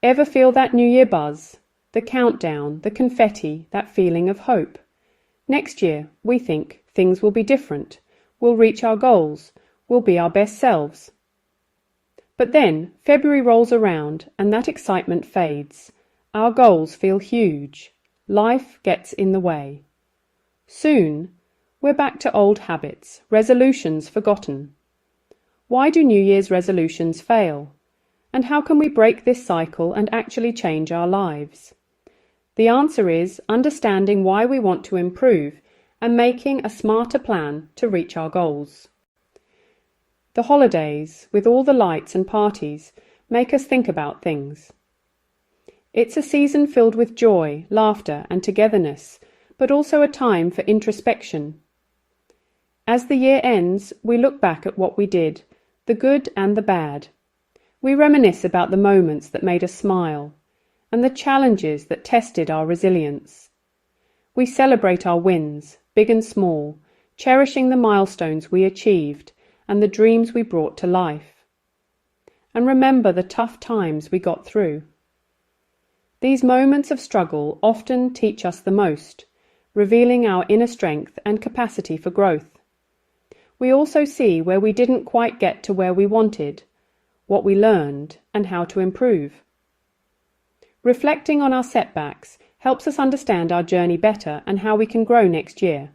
Ever feel that New Year buzz? The countdown, the confetti, that feeling of hope. Next year, we think, things will be different. We'll reach our goals. We'll be our best selves. But then, February rolls around and that excitement fades. Our goals feel huge. Life gets in the way. Soon, we're back to old habits, resolutions forgotten. Why do New Year's resolutions fail? And how can we break this cycle and actually change our lives? The answer is understanding why we want to improve and making a smarter plan to reach our goals. The holidays, with all the lights and parties, make us think about things. It's a season filled with joy, laughter and togetherness, but also a time for introspection. As the year ends, we look back at what we did, the good and the bad. We reminisce about the moments that made us smile, and the challenges that tested our resilience. We celebrate our wins, big and small, cherishing the milestones we achieved and the dreams we brought to life. And remember the tough times we got through. These moments of struggle often teach us the most, revealing our inner strength and capacity for growth. We also see where we didn't quite get to where we wanted, what we learned, and how to improve. Reflecting on our setbacks helps us understand our journey better and how we can grow next year.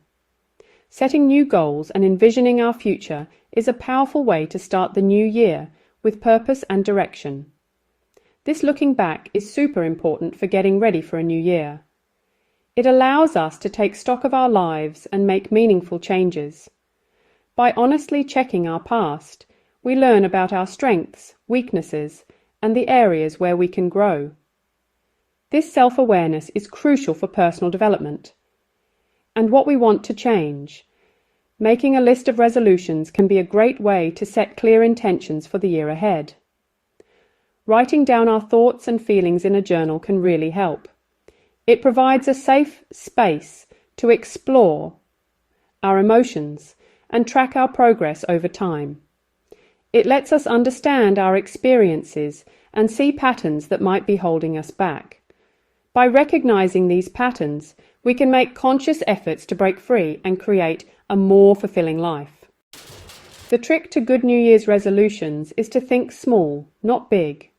Setting new goals and envisioning our future is a powerful way to start the new year with purpose and direction. This looking back is super important for getting ready for a new year. It allows us to take stock of our lives and make meaningful changes. By honestly checking our past, we learn about our strengths, weaknesses, and the areas where we can grow. This self-awareness is crucial for personal development. And what we want to change. Making a list of resolutions can be a great way to set clear intentions for the year ahead. Writing down our thoughts and feelings in a journal can really help. It provides a safe space to explore our emotions and track our progress over time. It lets us understand our experiences and see patterns that might be holding us back. By recognizing these patterns, we can make conscious efforts to break free and create a more fulfilling life. The trick to good New Year's resolutions is to think small, not big.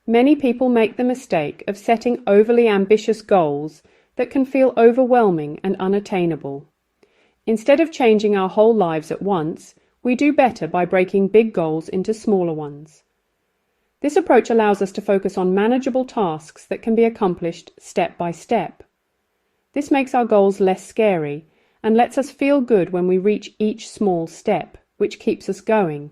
Many people make the mistake of setting overly ambitious goals that can feel overwhelming and unattainable. Instead of changing our whole lives at once, we do better by breaking big goals into smaller ones. This approach allows us to focus on manageable tasks that can be accomplished step by step. This makes our goals less scary and lets us feel good when we reach each small step, which keeps us going.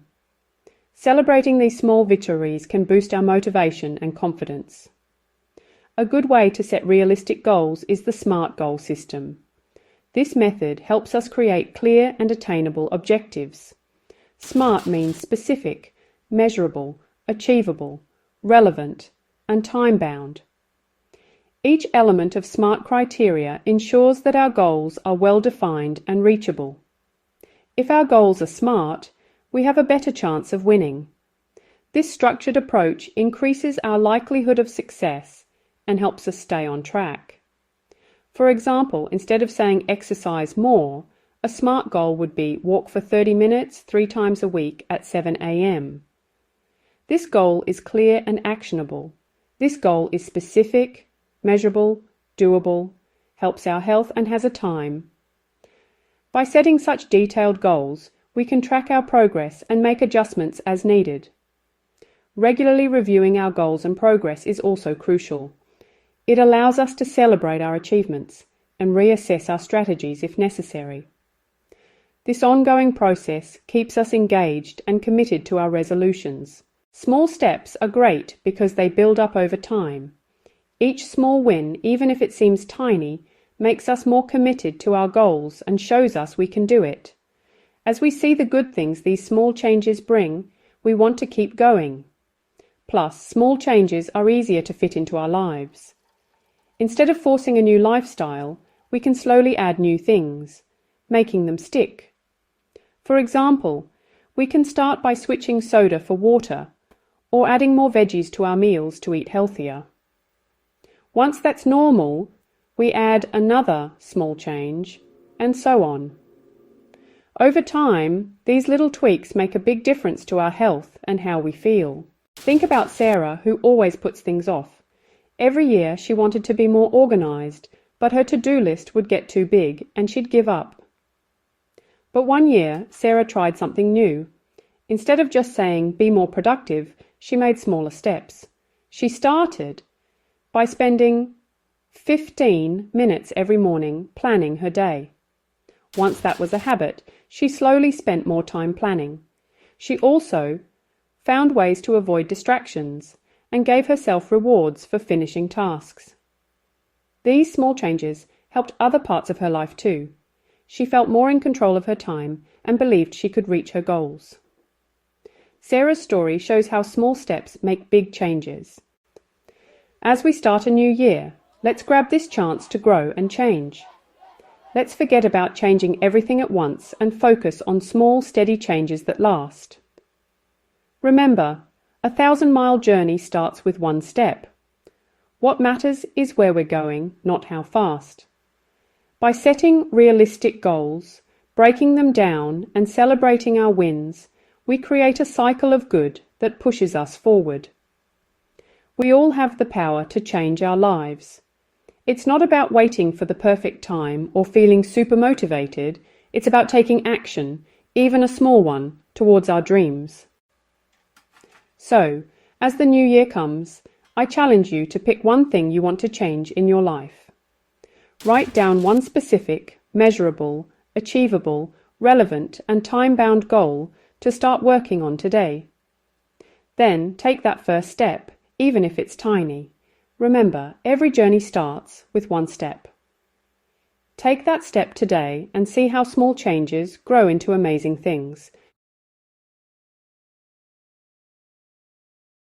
Celebrating these small victories can boost our motivation and confidence. A good way to set realistic goals is the SMART goal system. This method helps us create clear and attainable objectives. SMART means specific, measurable, achievable, relevant, and time-bound. Each element of SMART criteria ensures that our goals are well-defined and reachable. If our goals are SMART, we have a better chance of winning. This structured approach increases our likelihood of success and helps us stay on track. For example, instead of saying exercise more, a SMART goal would be walk for 30 minutes 3 times a week at 7 a.m. This goal is clear and actionable. This goal is specific, measurable, doable, helps our health and has a time. By setting such detailed goals, we can track our progress and make adjustments as needed. Regularly reviewing our goals and progress is also crucial. It allows us to celebrate our achievements and reassess our strategies if necessary. This ongoing process keeps us engaged and committed to our resolutions. Small steps are great because they build up over time. Each small win, even if it seems tiny, makes us more committed to our goals and shows us we can do it. As we see the good things these small changes bring, we want to keep going. Plus, small changes are easier to fit into our lives. Instead of forcing a new lifestyle, we can slowly add new things, making them stick. For example, we can start by switching soda for water, or adding more veggies to our meals to eat healthier. Once that's normal, we add another small change, and so on. Over time, these little tweaks make a big difference to our health and how we feel. Think about Sarah, who always puts things off. Every year she wanted to be more organized, but her to-do list would get too big and she'd give up. But one year, Sarah tried something new. Instead of just saying, "Be more productive," she made smaller steps. She started by spending 15 minutes every morning planning her day. Once that was a habit, she slowly spent more time planning. She also found ways to avoid distractions and gave herself rewards for finishing tasks. These small changes helped other parts of her life too. She felt more in control of her time and believed she could reach her goals. Sarah's story shows how small steps make big changes. As we start a new year, let's grab this chance to grow and change. Let's forget about changing everything at once and focus on small, steady changes that last. Remember, a 1,000-mile journey starts with one step. What matters is where we're going, not how fast. By setting realistic goals, breaking them down, and celebrating our wins, we create a cycle of good that pushes us forward. We all have the power to change our lives. It's not about waiting for the perfect time or feeling super motivated. It's about taking action, even a small one, towards our dreams. So, as the new year comes, I challenge you to pick one thing you want to change in your life. Write down one specific, measurable, achievable, relevant, and time-bound goal to start working on today. Then take that first step, even if it's tiny. Remember, every journey starts with one step. Take that step today and see how small changes grow into amazing things.